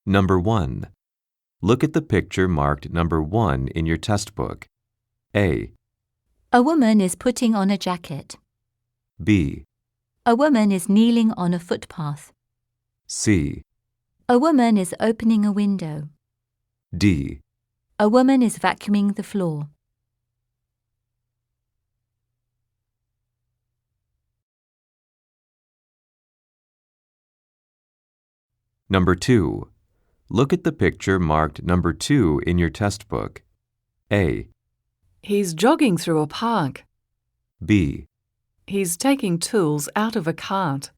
Number 1. Look at the picture marked number 1 in your test book. A. A woman is putting on a jacket. B. A woman is kneeling on a footpath. C. A woman is opening a window. D. A woman is vacuuming the floor. Number 2. Look at the picture marked number 2 in your test book. A. He's jogging through a park. B. He's taking tools out of a cart.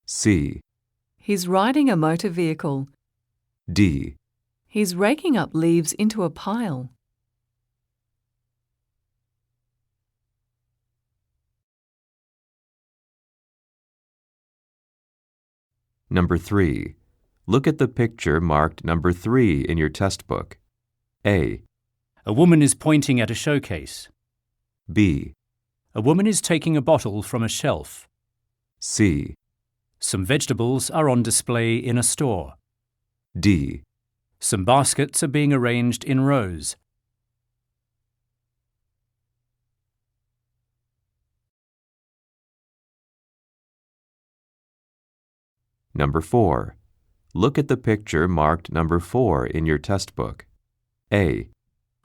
C. He's riding a motor vehicle. D. He's raking up leaves into a pile. Number 3. Look at the picture marked number 3 in your test book. A. A woman is pointing at a showcase. B. A woman is taking a bottle from a shelf. C. Some vegetables are on display in a store. D. Some baskets are being arranged in rows. Number 4. Look at the picture marked number 4 in your test book. A.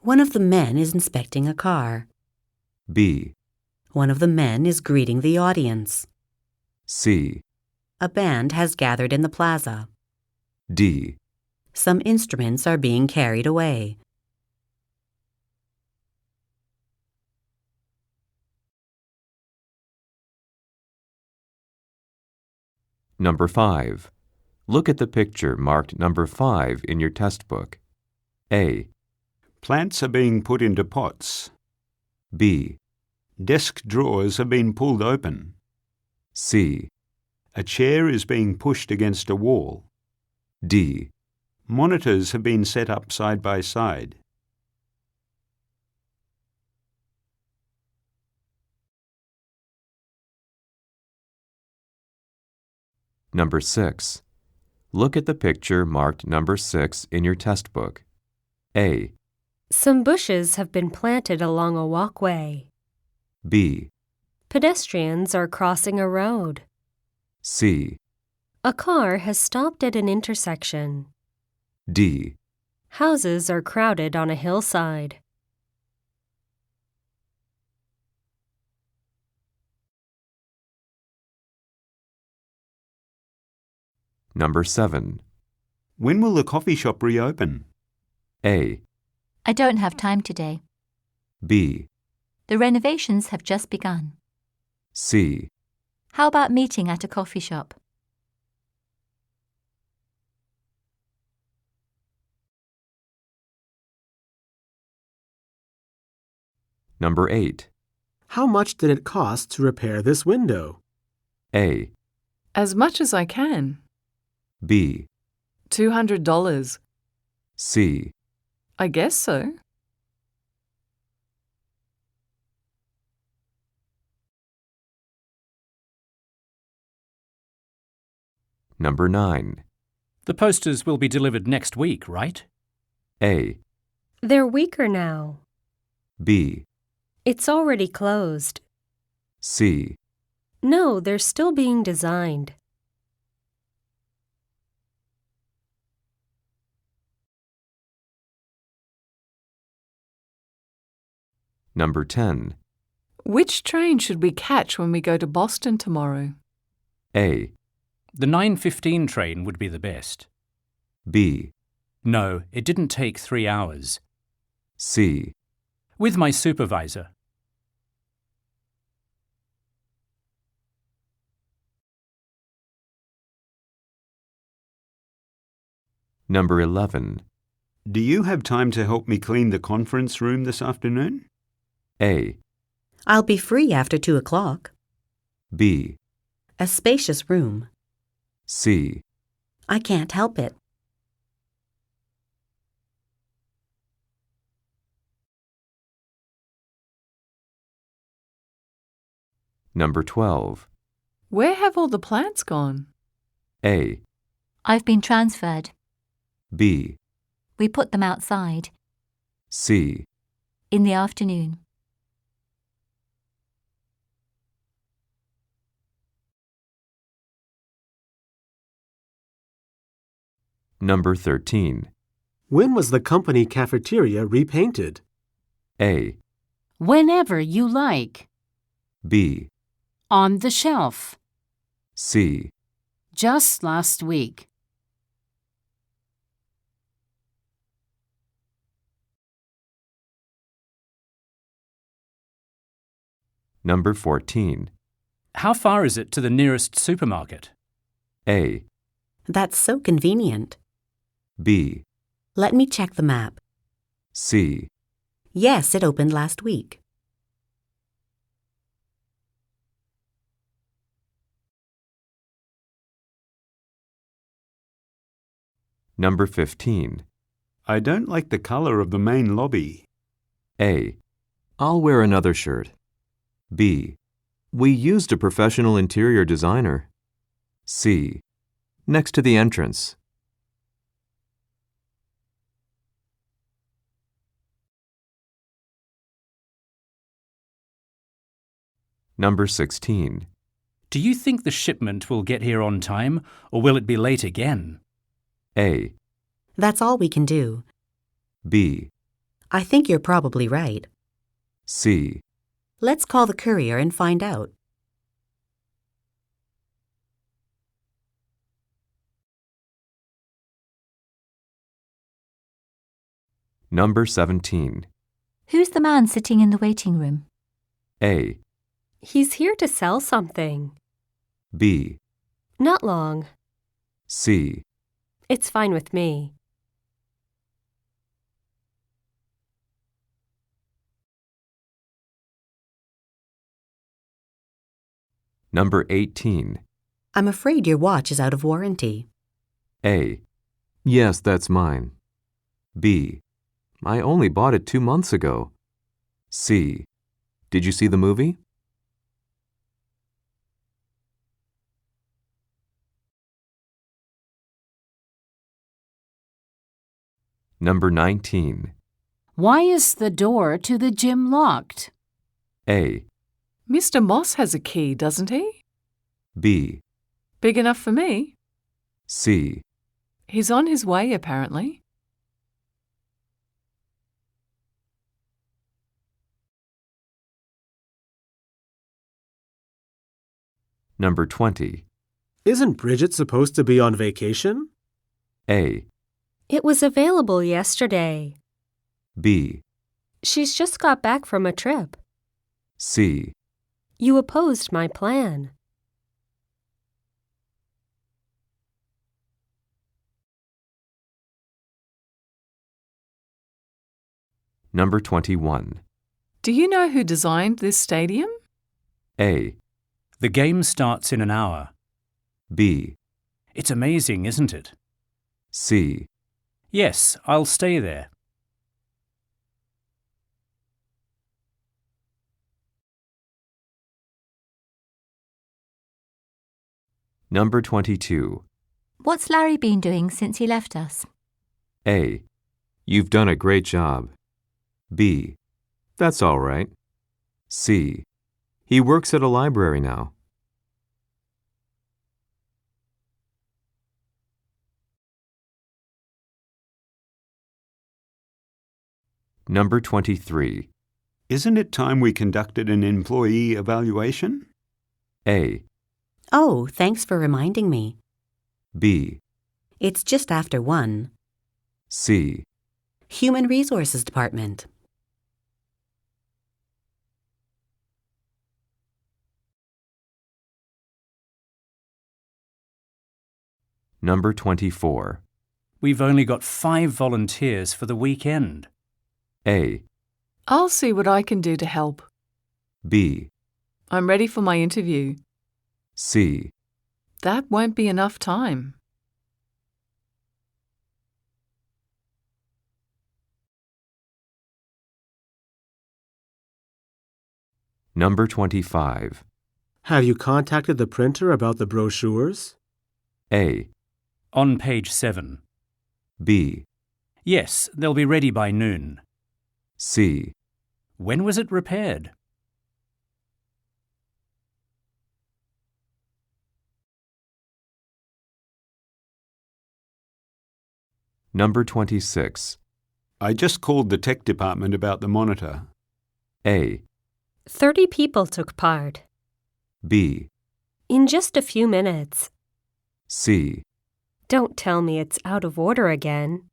One of the men is inspecting a car. B. One of the men is greeting the audience. C. A band has gathered in the plaza. D. Some instruments are being carried away. Number 5. Look at the picture marked number 5 in your test book. A. Plants are being put into pots. B. Desk drawers are being pulled open. C. A chair is being pushed against a wall. D. Monitors have been set up side by side. Number 6. Look at the picture marked number 6 in your test book. A. Some bushes have been planted along a walkway. B. Pedestrians are crossing a road. C. A car has stopped at an intersection. D. Houses are crowded on a hillside. Number 7. When will the coffee shop reopen? A. I don't have time today. B. The renovations have just begun. C. How about meeting at a coffee shop? Number 8. How much did it cost to repair this window? A. As much as I can. B. $200. C. I guess so. Number 9. The posters will be delivered next week, right? A. They're weaker now. B. It's already closed. C. No, they're still being designed. Number 10. Which train should we catch when we go to Boston tomorrow? A. The 9:15 train would be the best. B. No, it didn't take 3 hours. C. With my supervisor. Number 11. Do you have time to help me clean the conference room this afternoon? A. I'll be free after 2 o'clock. B. A spacious room. C. I can't help it. Number 12. Where have all the plants gone? A. I've been transferred. B, We put them outside. C, In the afternoon. Number 13. When was the company cafeteria repainted? A, Whenever you like. B, On the shelf. C, Just last week. Number 14. How far is it to the nearest supermarket? A, That's so convenient. B, Let me check the map. C, Yes, it opened last week. Number 15. I don't like the colour of the main lobby. A, I'll wear another shirt. B, we used a professional interior designer. C, next to the entrance. Number 16. Do you think the shipment will get here on time, or will it be late again? A, That's all we can do. B, I think you're probably right. C, Let's call the courier and find out. Number 17. Who's the man sitting in the waiting room? A, He's here to sell something. B, Not long. C, It's fine with me. Number 18. I'm afraid your watch is out of warranty. A, yes, that's mine. B, I only bought it 2 months ago. C, did you see the movie? Number 19. Why is the door to the gym locked? A, Mr. Moss has a key, doesn't he? B, Big enough for me. C, He's on his way, apparently. Number 20. Isn't Bridget supposed to be on vacation? A, It was available yesterday. B, She's just got back from a trip. C, You opposed my plan. Number 21. Do you know who designed this stadium? A, The game starts in an hour. B, It's amazing, isn't it? C, Yes, I'll stay there. Number 22. What's Larry been doing since he left us? A, you've done a great job. B, that's all right. C, he works at a library now. Number 23. Isn't it time we conducted an employee evaluation? A, Oh, thanks for reminding me. B, It's just after 1. C, Human Resources Department. Number 24. We've only got 5 volunteers for the weekend. A, I'll see what I can do to help. B, I'm ready for my interview. C, That won't be enough time. Number 25. Have you contacted the printer about the brochures? A, On page 7. B. Yes, they'll be ready by noon. C. When was it repaired? Number 26. I just called the tech department about the monitor. A. 30 people took part. B. In just a few minutes. C. Don't tell me it's out of order again.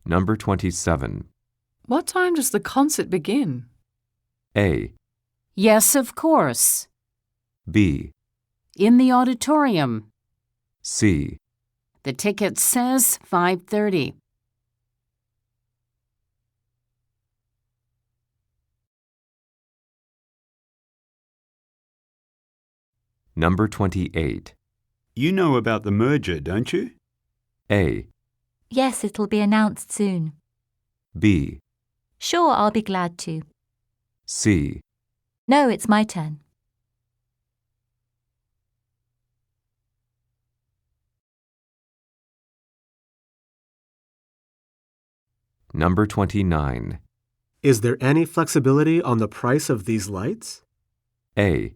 Number 27. What time does the concert begin? A. Yes, of course. B. In the auditorium. C. The ticket says 5:30. Number 28. You know about the merger, don't you? A. Yes, it'll be announced soon. B. Sure, I'll be glad to. C. No, it's my turn. Number 29. Is there any flexibility on the price of these lights? A.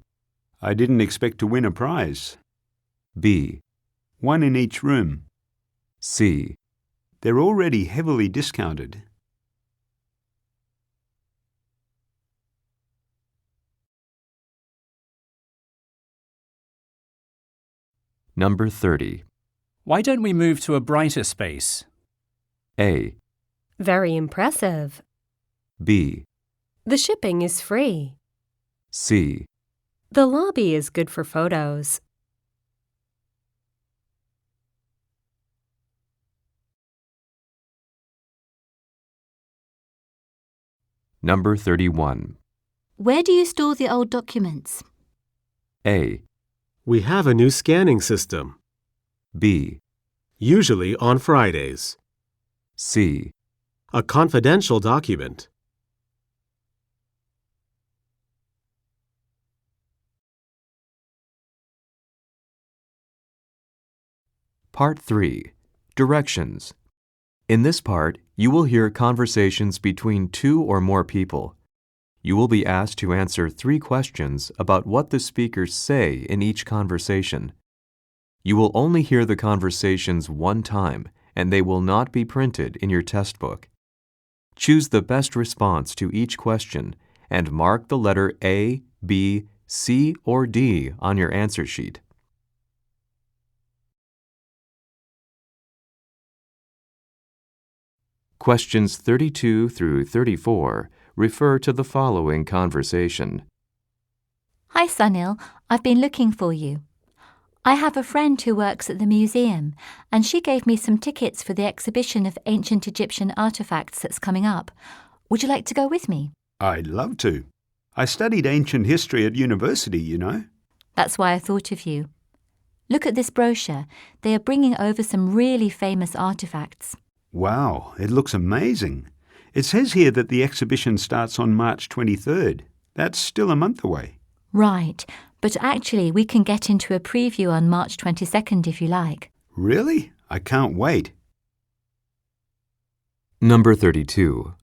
I didn't expect to win a prize. B. One in each room. C. They're already heavily discounted. Number 30. Why don't we move to a brighter space? A. Very impressive. B. The shipping is free. C. The lobby is good for photos. Number 31. Where do you store the old documents? A. We have a new scanning system, B. usually on Fridays. C. A confidential document. Part 3. Directions. In this part, you will hear conversations between 2 or more people. You will be asked to answer 3 questions about what the speakers say in each conversation. You will only hear the conversations one time, and they will not be printed in your test book. Choose the best response to each question and mark the letter A, B, C, or D on your answer sheet. Questions 32 through 34 refer to the following conversation. Hi, Sunil. I've been looking for you. I have a friend who works at the museum, and she gave me some tickets for the exhibition of ancient Egyptian artifacts that's coming up. Would you like to go with me? I'd love to. I studied ancient history at university, you know. That's why I thought of you. Look at this brochure. They are bringing over some really famous artifacts. Wow, it looks amazing. It says here that the exhibition starts on March 23rd. That's still a month away. Right, but actually we can get into a preview on March 22nd if you like. Really? I can't wait. Number 32.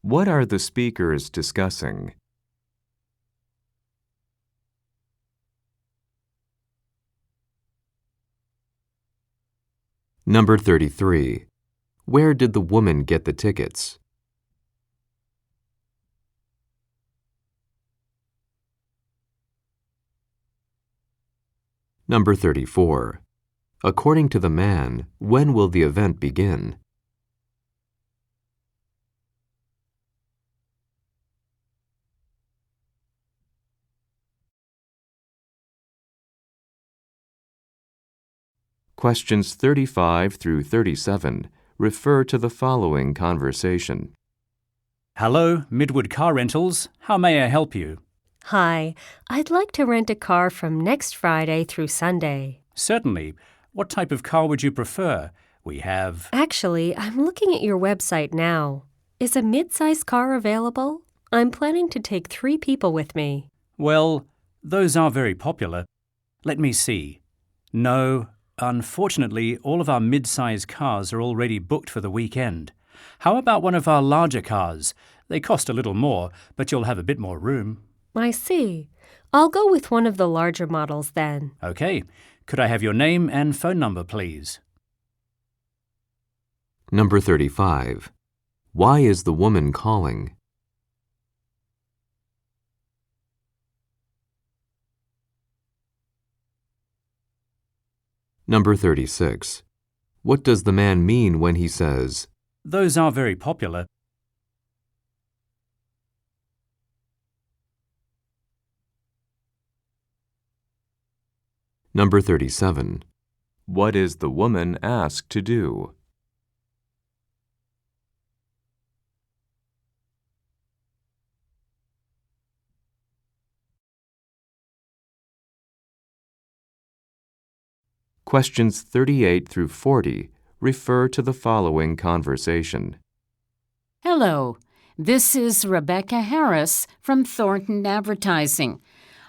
What are the speakers discussing? Number 33. Where did the woman get the tickets? Number 34. According to the man, when will the event begin? Questions 35 through 37 refer to the following conversation. Hello, Midwood Car Rentals. How may I help you? Hi, I'd like to rent a car from next Friday through Sunday. Certainly. What type of car would you prefer? We have... Actually, I'm looking at your website now. Is a mid-size car available? I'm planning to take 3 people with me. Well, those are very popular. Let me see. No, unfortunately, all of our mid-size cars are already booked for the weekend. How about one of our larger cars? They cost a little more, but you'll have a bit more room. I see. I'll go with one of the larger models then. Okay. Could I have your name and phone number, please? Number 35. Why is the woman calling? Number 36. What does the man mean when he says, Those are very popular. Number 37. What is the woman asked to do? Questions 38 through 40 refer to the following conversation. Hello, this is Rebecca Harris from Thornton Advertising.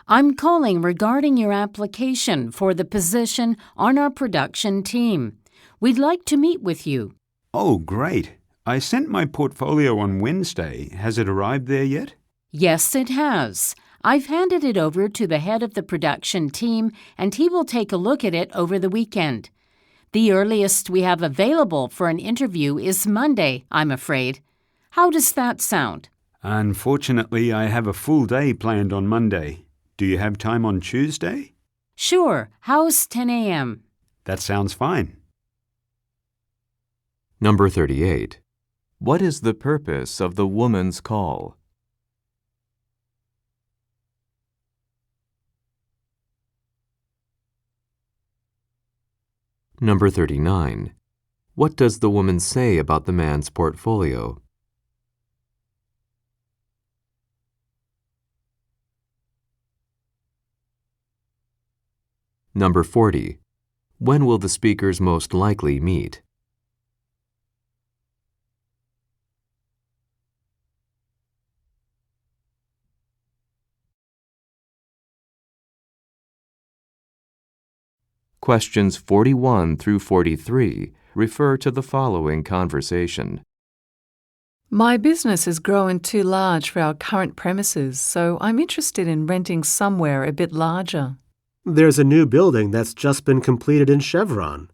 I'm calling regarding your application for the position on our production team. We'd like to meet with you. Oh, great. I sent my portfolio on Wednesday. Has it arrived there yet? Yes, it has. I've handed it over to the head of the production team, and he will take a look at it over the weekend. The earliest we have available for an interview is Monday, I'm afraid. How does that sound? Unfortunately, I have a full day planned on Monday. Do you have time on Tuesday? Sure. How's 10 a.m.? That sounds fine. Number 38. What is the purpose of the woman's call? Number 39. What does the woman say about the man's portfolio? Number 40. When will the speakers most likely meet? Questions 41 through 43 refer to the following conversation. My business is growing too large for our current premises, so I'm interested in renting somewhere a bit larger. There's a new building that's just been completed in Chevron.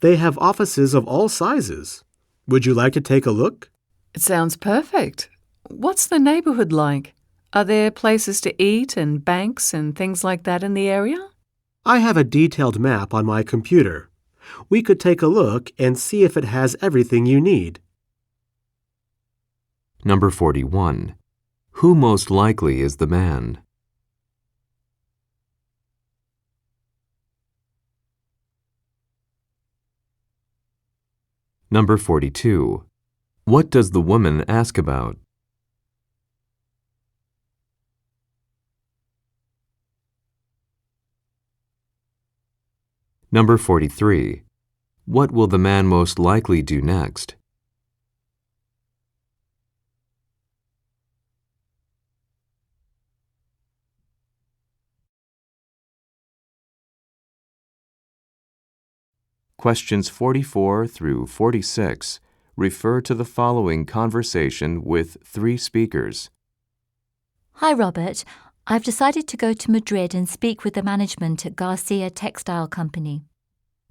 They have offices of all sizes. Would you like to take a look? It sounds perfect. What's the neighborhood like? Are there places to eat and banks and things like that in the area? I have a detailed map on my computer. We could take a look and see if it has everything you need. Number 41. Who most likely is the man? Number 42. What does the woman ask about? Number 43. What will the man most likely do next? Questions 44 through 46 refer to the following conversation with 3 speakers. Hi, Robert. I've decided to go to Madrid and speak with the management at Garcia Textile Company.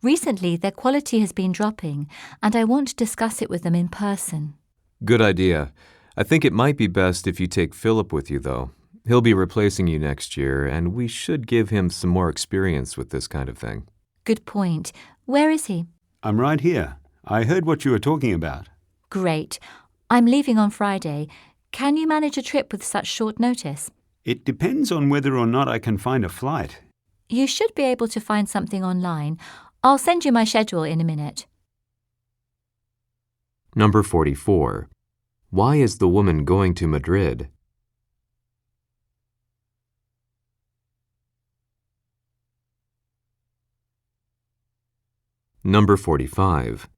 Recently, their quality has been dropping, and I want to discuss it with them in person. Good idea. I think it might be best if you take Philip with you, though. He'll be replacing you next year, and we should give him some more experience with this kind of thing. Good point. Where is he? I'm right here. I heard what you were talking about. Great. I'm leaving on Friday. Can you manage a trip with such short notice? It depends on whether or not I can find a flight. You should be able to find something online. I'll send you my schedule in a minute. Number 44. Why is the woman going to Madrid? Number 45.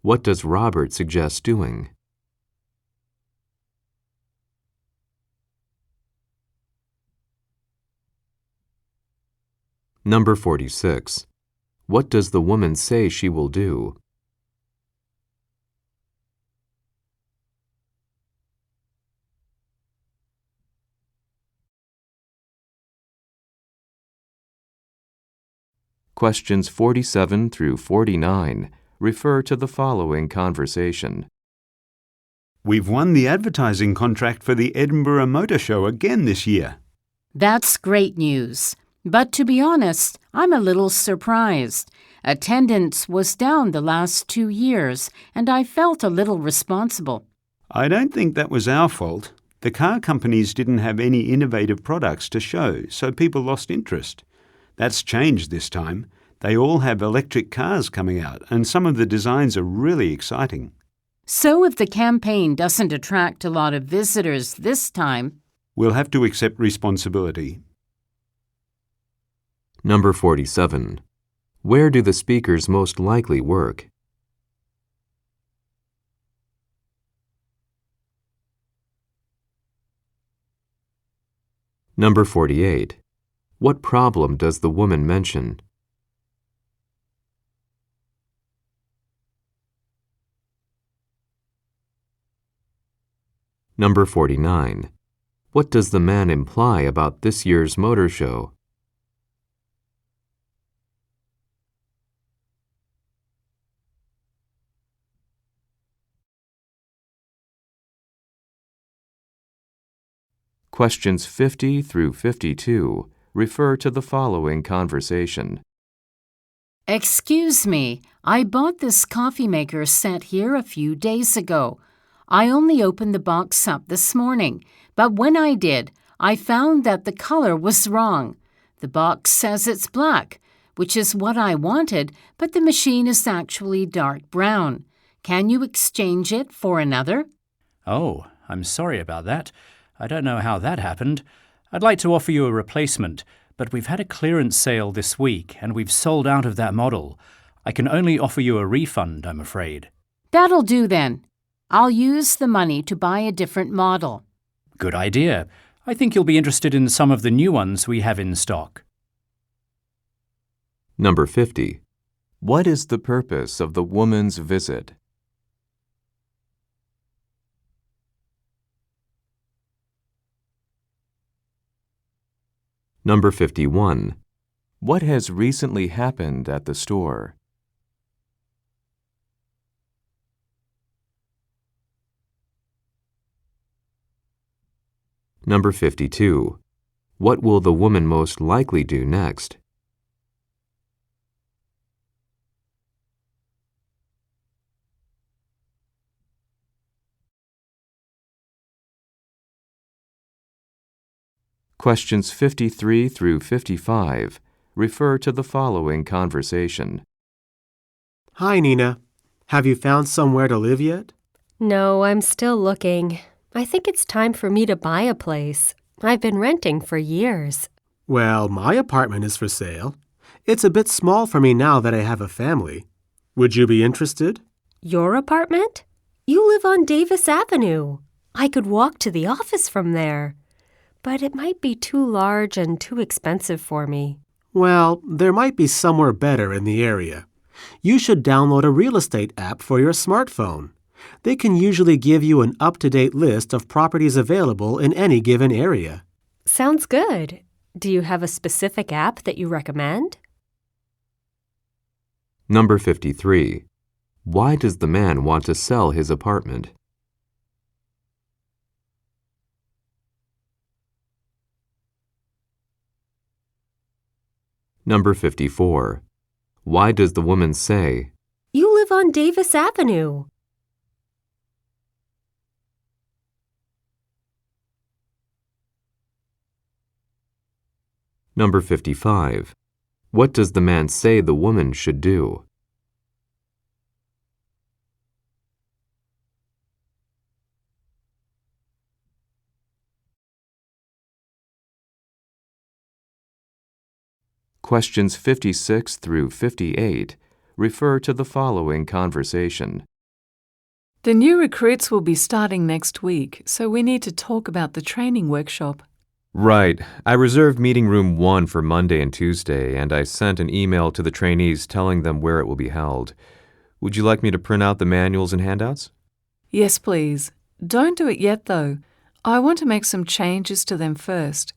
What does Robert suggest doing? Number 46. What does the woman say she will do? Questions 47 through 49 refer to the following conversation. We've won the advertising contract for the Edinburgh Motor Show again this year. That's great news. But to be honest, I'm a little surprised. Attendance was down the last 2 years, and I felt a little responsible. I don't think that was our fault. The car companies didn't have any innovative products to show, so people lost interest. That's changed this time. They all have electric cars coming out, and some of the designs are really exciting. So if the campaign doesn't attract a lot of visitors this time, We'll have to accept responsibility. Number 47. Where do the speakers most likely work? Number 48. What problem does the woman mention? Number 49. What does the man imply about this year's motor show? Questions 50 through 52 refer to the following conversation. excuse me, I bought this coffee maker set here a few days ago. I only opened the box up this morning, but when I did, I found that the color was wrong. The box says it's black, which is what I wanted, but the machine is actually dark brown. Can you exchange it for another? Oh, I'm sorry about that. I don't know how that happened. I'd like to offer you a replacement, but we've had a clearance sale this week and we've sold out of that model. I can only offer you a refund, I'm afraid. That'll do then. I'll use the money to buy a different model. Good idea. I think you'll be interested in some of the new ones we have in stock. Number 50. What is the purpose of the woman's visit? Number 51. What has recently happened at the store? Number 52. What will the woman most likely do next? Questions 53 through 55 refer to the following conversation. Hi, Nina. Have you found somewhere to live yet? No, I'm still looking. I think it's time for me to buy a place. I've been renting for years. Well, my apartment is for sale. It's a bit small for me now that I have a family. Would you be interested? Your apartment? You live on Davis Avenue. I could walk to the office from there. But it might be too large and too expensive for me. Well, there might be somewhere better in the area. You should download a real estate app for your smartphone. They can usually give you an up-to-date list of properties available in any given area. Sounds good. Do you have a specific app that you recommend? Number 53. Why does the man want to sell his apartment? Number 54. Why does the woman say, You live on Davis Avenue. Number 55. What does the man say the woman should do? Questions 56 through 58 refer to the following conversation. The new recruits will be starting next week, so we need to talk about the training workshop. Right. I reserved meeting room 1 for Monday and Tuesday, and I sent an email to the trainees telling them where it will be held. Would you like me to print out the manuals and handouts? Yes, please. Don't do it yet, though. I want to make some changes to them first.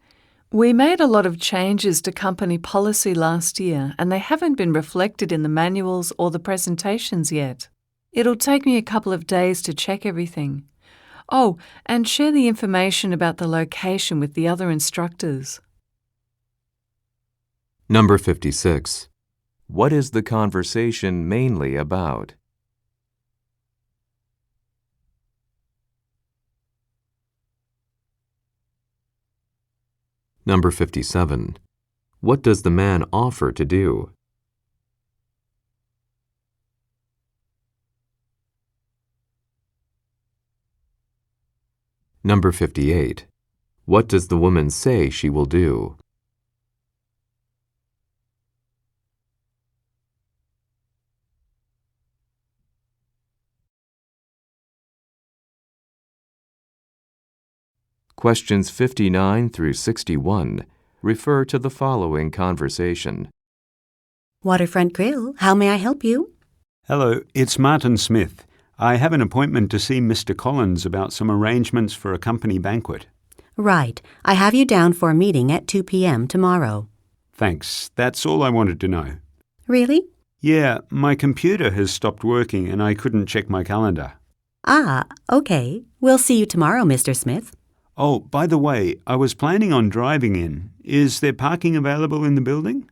We made a lot of changes to company policy last year, and they haven't been reflected in the manuals or the presentations yet. It'll take me a couple of days to check everything. Oh, and share the information about the location with the other instructors. Number 56. What is the conversation mainly about? Number 57. What does the man offer to do? Number 58. What does the woman say she will do? Questions 59 through 61 refer to the following conversation. Waterfront Grill, how may I help you? Hello, it's Martin Smith. I have an appointment to see Mr. Collins about some arrangements for a company banquet. Right. I have you down for a meeting at 2 p.m. tomorrow. Thanks. That's all I wanted to know. Really? Yeah, my computer has stopped working and I couldn't check my calendar. Ah, okay. We'll see you tomorrow, Mr. Smith. Oh, by the way, I was planning on driving in. Is there parking available in the building?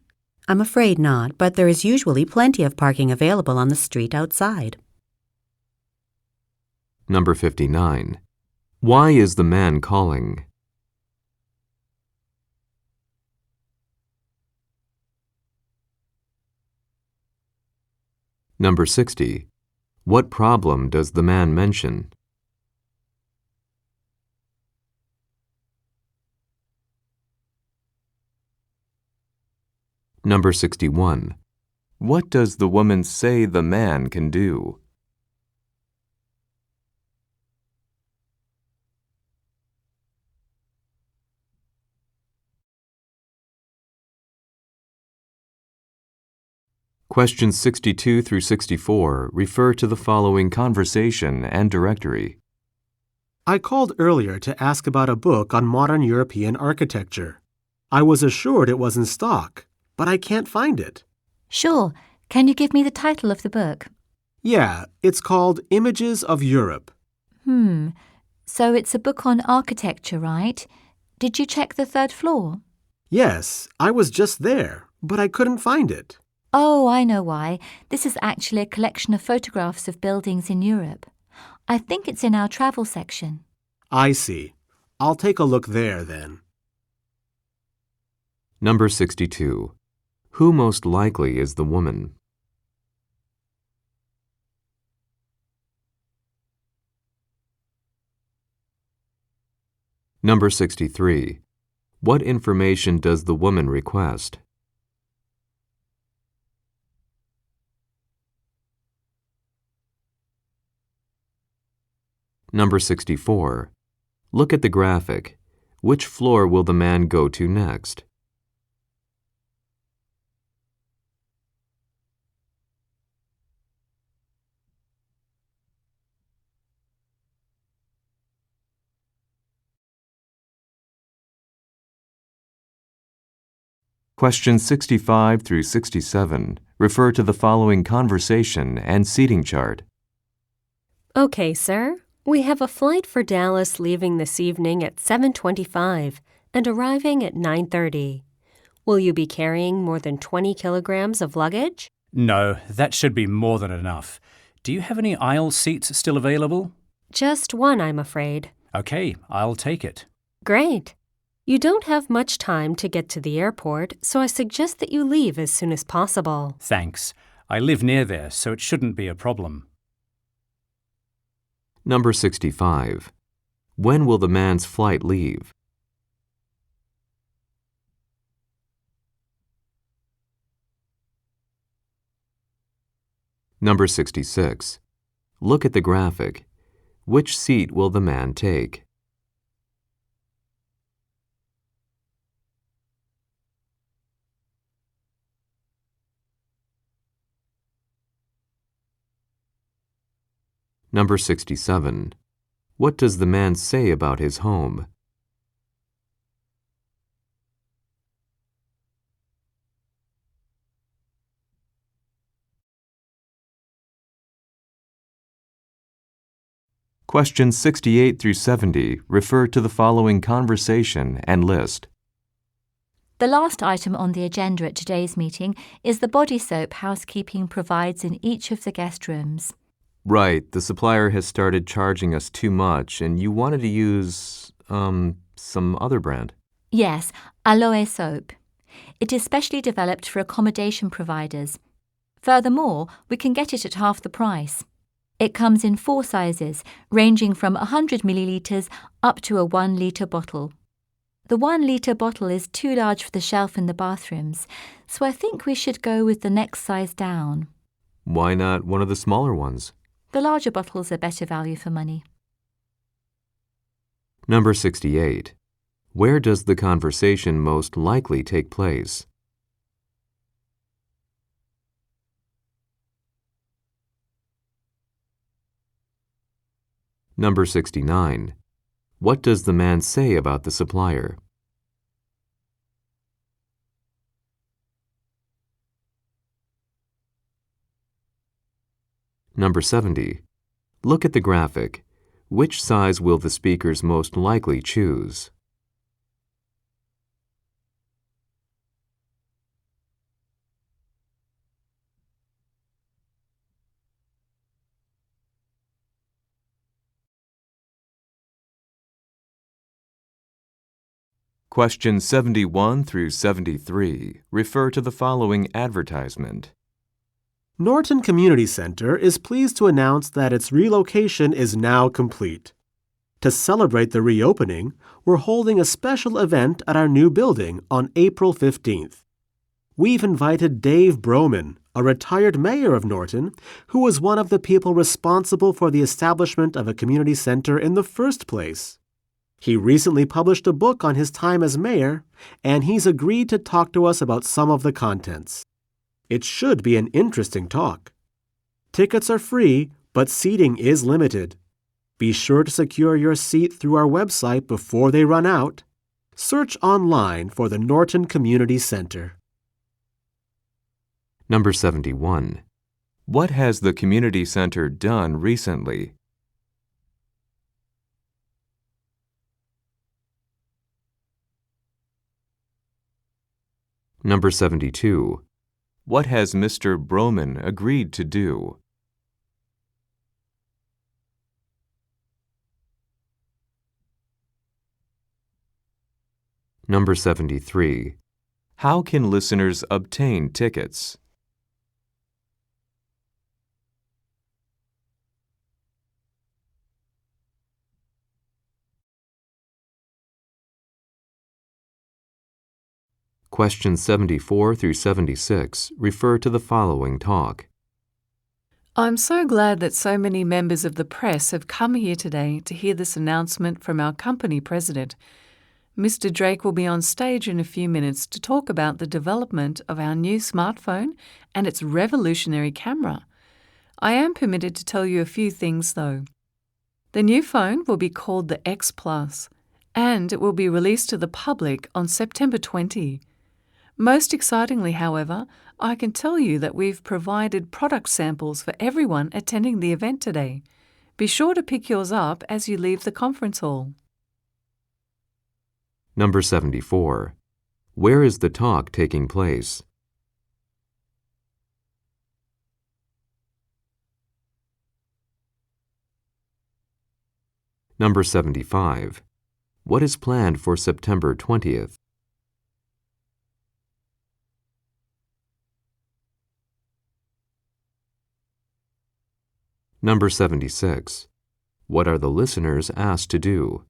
I'm afraid not, but there is usually plenty of parking available on the street outside. Number 59. Why is the man calling? Number 60. What problem does the man mention? Number 61. What does the woman say the man can do? Questions 62 through 64 refer to the following conversation and directory. I called earlier to ask about a book on modern European architecture. I was assured it was in stock, but I can't find it. Sure. Can you give me the title of the book? Yeah, it's called Images of Europe. So it's a book on architecture, right? Did you check the 3rd floor? Yes, I was just there, but I couldn't find it. Oh, I know why. This is actually a collection of photographs of buildings in Europe. I think it's in our travel section. I see. I'll take a look there then. Number 62. Who most likely is the woman? Number 63. What information does the woman request? Number 64. Look at the graphic. Which floor will the man go to next? Questions 65 through 67 refer to the following conversation and seating chart. Okay, sir. We have a flight for Dallas leaving this evening at 7:25 and arriving at 9:30. Will you be carrying more than 20 kilograms of luggage? No, that should be more than enough. Do you have any aisle seats still available? Just one, I'm afraid. Okay, I'll take it. Great. You don't have much time to get to the airport, so I suggest that you leave as soon as possible. Thanks. I live near there, so it shouldn't be a problem. Number 65. When will the man's flight leave? Number 66. Look at the graphic. Which seat will the man take? Number 67. What does the man say about his home? Questions 68 through 70 refer to the following conversation and list. The last item on the agenda at today's meeting is the body soap housekeeping provides in each of the guest rooms. Right, the supplier has started charging us too much and you wanted to use, some other brand. Yes, aloe soap. It is specially developed for accommodation providers. Furthermore, we can get it at half the price. It comes in 4 sizes, ranging from 100 millilitres up to a 1 litre bottle. The 1 litre bottle is too large for the shelf in the bathrooms, so I think we should go with the next size down. Why not one of the smaller ones? The larger bottles are better value for money. Number 68. Where does the conversation most likely take place? Number 69. What does the man say about the supplier? Number 70. Look at the graphic. Which size will the speakers most likely choose? Questions 71 through 73 refer to the following advertisement. Norton Community Center is pleased to announce that its relocation is now complete. To celebrate the reopening, we're holding a special event at our new building on April 15th. We've invited Dave Broman, a retired mayor of Norton, who was one of the people responsible for the establishment of a community center in the first place. He recently published a book on his time as mayor, and he's agreed to talk to us about some of the contents. It should be an interesting talk. Tickets are free, but seating is limited. Be sure to secure your seat through our website before they run out. Search online for the Norton Community Center. Number 71. What has the community center done recently? Number 72. What has Mr. Broman agreed to do? Number 73. How can listeners obtain tickets? Questions 74 through 76 refer to the following talk. I'm so glad that so many members of the press have come here today to hear this announcement from our company president. Mr. Drake will be on stage in a few minutes to talk about the development of our new smartphone and its revolutionary camera. I am permitted to tell you a few things, though. The new phone will be called the X Plus, and it will be released to the public on September 20. Most excitingly, however, I can tell you that we've provided product samples for everyone attending the event today. Be sure to pick yours up as you leave the conference hall. Number 74. Where is the talk taking place? Number 75. What is planned for September 20th? Number 76. What are the listeners asked to do?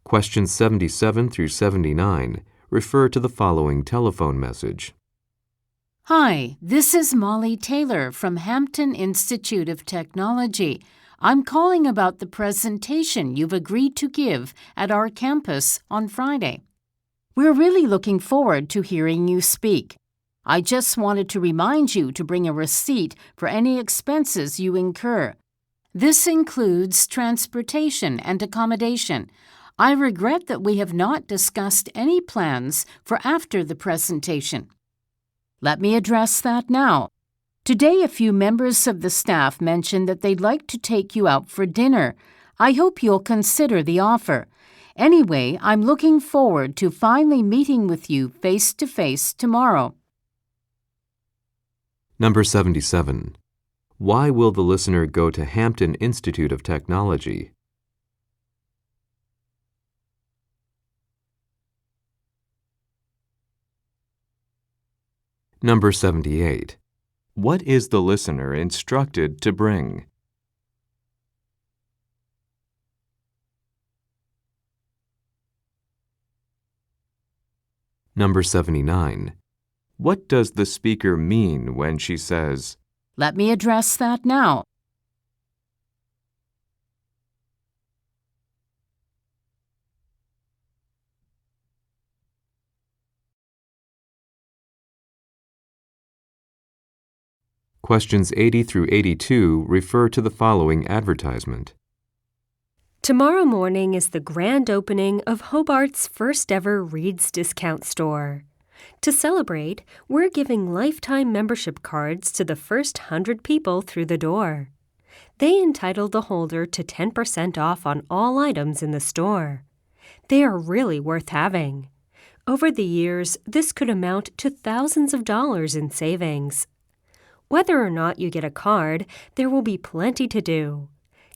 Questions 77 through 79 refer to the following telephone message. Hi, this is Molly Taylor from Hampton Institute of Technology. I'm calling about the presentation you've agreed to give at our campus on Friday. We're really looking forward to hearing you speak. I just wanted to remind you to bring a receipt for any expenses you incur. This includes transportation and accommodation. I regret that we have not discussed any plans for after the presentation. Let me address that now. Today, a few members of the staff mentioned that they'd like to take you out for dinner. I hope you'll consider the offer. Anyway, I'm looking forward to finally meeting with you face-to-face tomorrow. Number 77. Why will the listener go to Hampton Institute of Technology? Number 78. What is the listener instructed to bring? Number 79. What does the speaker mean when she says, Let me address that now. Questions 80 through 82 refer to the following advertisement. Tomorrow morning is the grand opening of Hobart's first ever Reed's Discount Store. To celebrate, we're giving lifetime membership cards to the first 100 people through the door. They entitle the holder to 10% off on all items in the store. They are really worth having. Over the years, this could amount to thousands of dollars in savings. Whether or not you get a card, there will be plenty to do.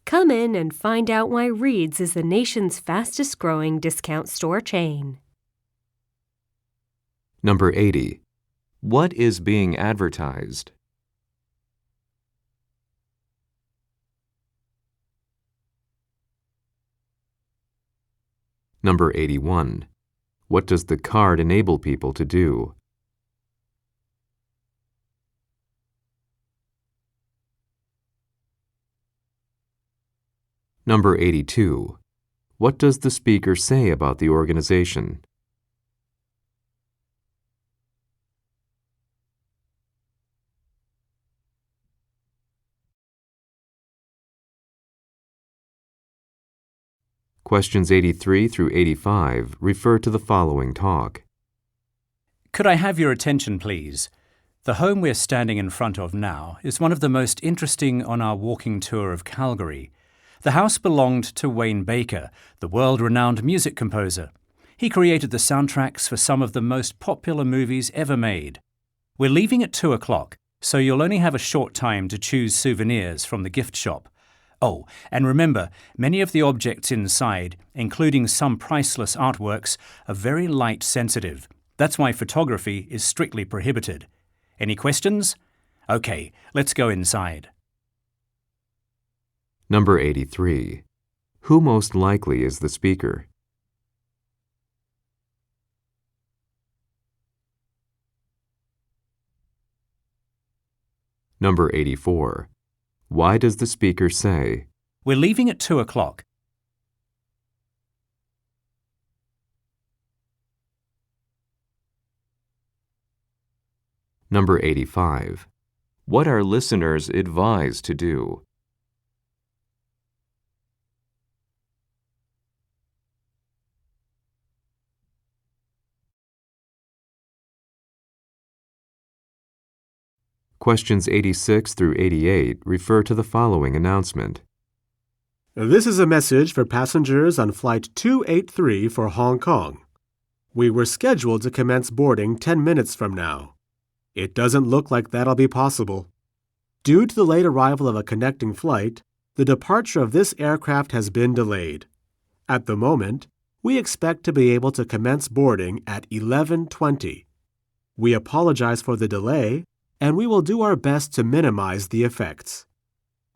Come in and find out why Reed's is the nation's fastest-growing discount store chain. Number 80. What is being advertised? Number 81. What does the card enable people to do? Number 82. What does the speaker say about the organization? Questions 83 through 85 refer to the following talk. Could I have your attention, please? The home we're standing in front of now is one of the most interesting on our walking tour of Calgary. The house belonged to Wayne Baker, the world-renowned music composer. He created the soundtracks for some of the most popular movies ever made. We're leaving at 2 o'clock, so you'll only have a short time to choose souvenirs from the gift shop. Oh, and remember, many of the objects inside, including some priceless artworks, are very light-sensitive. That's why photography is strictly prohibited. Any questions? Okay, let's go inside. Number 83. Who most likely is the speaker? Number 84. Why does the speaker say, We're leaving at 2 o'clock. Number 85. What are listeners advised to do? Questions 86 through 88 refer to the following announcement. This is a message for passengers on Flight 283 for Hong Kong. We were scheduled to commence boarding 10 minutes from now. It doesn't look like that'll be possible. Due to the late arrival of a connecting flight, the departure of this aircraft has been delayed. At the moment, we expect to be able to commence boarding at 11:20. We apologize for the delay, and we will do our best to minimize the effects.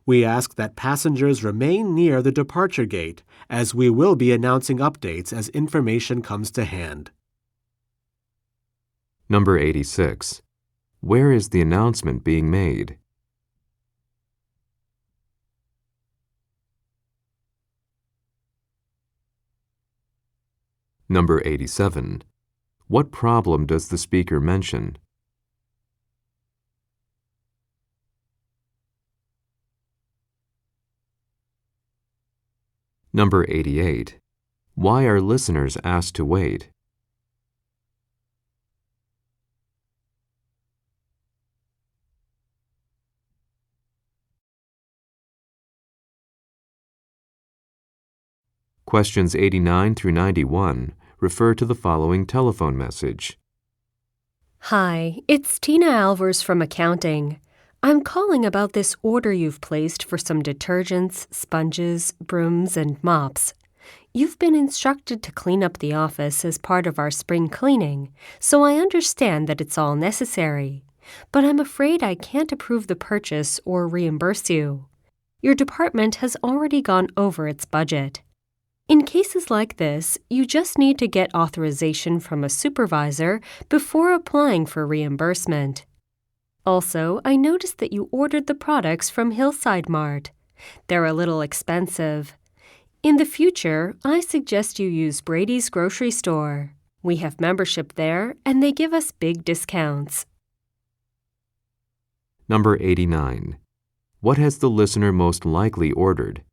We ask that passengers remain near the departure gate, as we will be announcing updates as information comes to hand. Number 86. Where is the announcement being made? Number 87. What problem does the speaker mention? Number 88. Why are listeners asked to wait? Questions 89 through 91 refer to the following telephone message. Hi, it's Tina Alvers from accounting. I'm calling about this order you've placed for some detergents, sponges, brooms, and mops. You've been instructed to clean up the office as part of our spring cleaning, so I understand that it's all necessary. But I'm afraid I can't approve the purchase or reimburse you. Your department has already gone over its budget. In cases like this, you just need to get authorization from a supervisor before applying for reimbursement. Also, I noticed that you ordered the products from Hillside Mart. They're a little expensive. In the future, I suggest you use Brady's Grocery Store. We have membership there, and they give us big discounts. Number 89. What has the listener most likely ordered?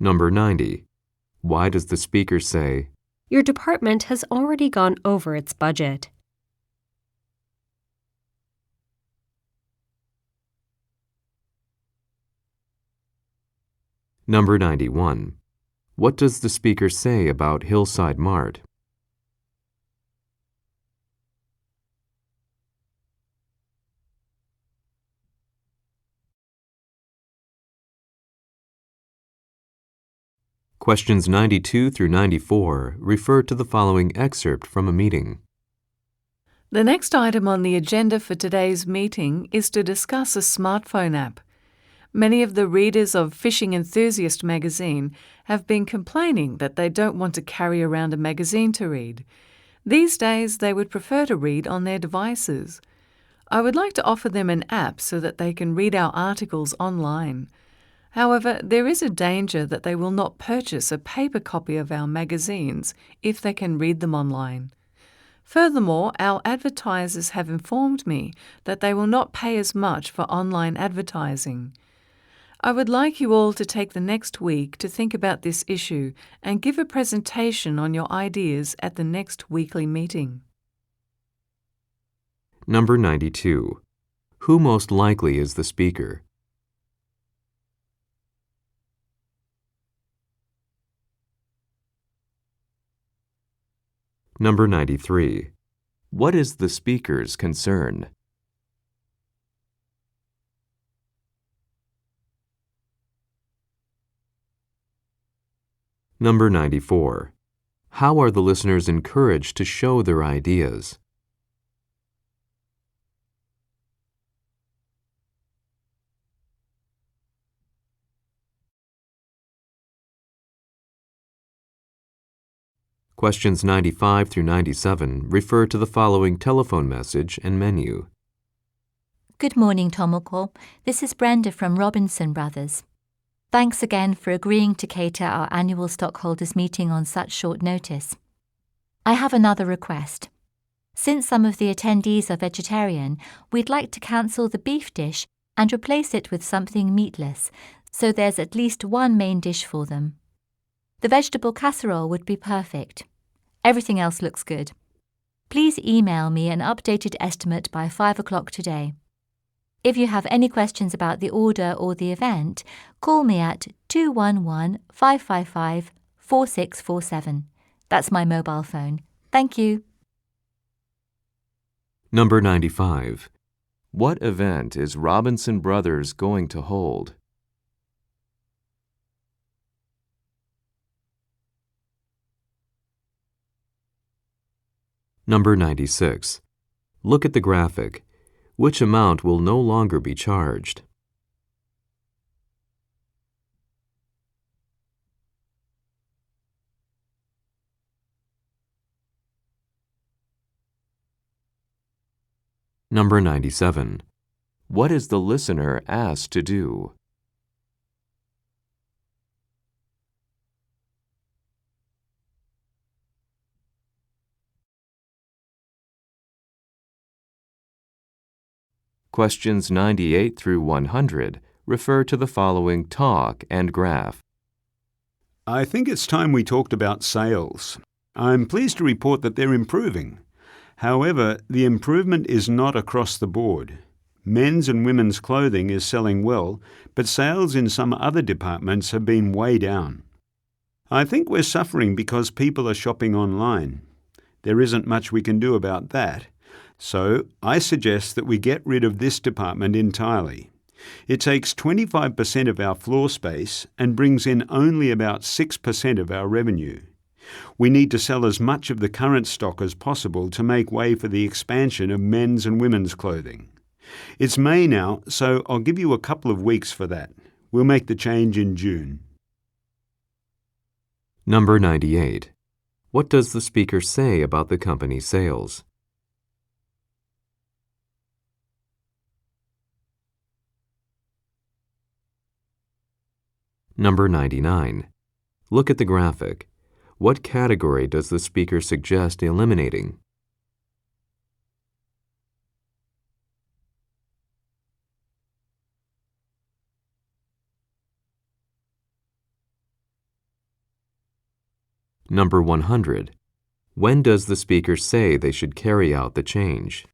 Number 90. Why does the speaker say, Your department has already gone over its budget? Number 91. What does the speaker say about Hillside Mart? Questions 92 through 94 refer to the following excerpt from a meeting. The next item on the agenda for today's meeting is to discuss a smartphone app. Many of the readers of Fishing Enthusiast magazine have been complaining that they don't want to carry around a magazine to read. These days, they would prefer to read on their devices. I would like to offer them an app so that they can read our articles online. However, there is a danger that they will not purchase a paper copy of our magazines if they can read them online. Furthermore, our advertisers have informed me that they will not pay as much for online advertising. I would like you all to take the next week to think about this issue and give a presentation on your ideas at the next weekly meeting. Number 92. Who most likely is the speaker? Number 93. What is the speaker's concern? Number 94. How are the listeners encouraged to show their ideas? Questions 95 through 97 refer to the following telephone message and menu. Good morning, Tomoko. This is Brenda from Robinson Brothers. Thanks again for agreeing to cater our annual stockholders meeting on such short notice. I have another request. Since some of the attendees are vegetarian, we'd like to cancel the beef dish and replace it with something meatless, so there's at least one main dish for them. The vegetable casserole would be perfect. Everything else looks good. Please email me an updated estimate by 5 o'clock today. If you have any questions about the order or the event, call me at 211-555-4647. That's my mobile phone. Thank you. Number 95. What event is Robinson Brothers going to hold? Number 96. Look at the graphic. Which amount will no longer be charged? Number 97. What is the listener asked to do? Questions 98 through 100 refer to the following talk and graph. I think it's time we talked about sales. I'm pleased to report that they're improving. However, the improvement is not across the board. Men's and women's clothing is selling well, but sales in some other departments have been way down. I think we're suffering because people are shopping online. There isn't much we can do about that. So I suggest that we get rid of this department entirely. It takes 25% of our floor space and brings in only about 6% of our revenue. We need to sell as much of the current stock as possible to make way for the expansion of men's and women's clothing. It's May now, so I'll give you a couple of weeks for that. We'll make the change in June. Number 98. What does the speaker say about the company's sales? Number 99. Look at the graphic. What category does the speaker suggest eliminating? Number 100. When does the speaker say they should carry out the change?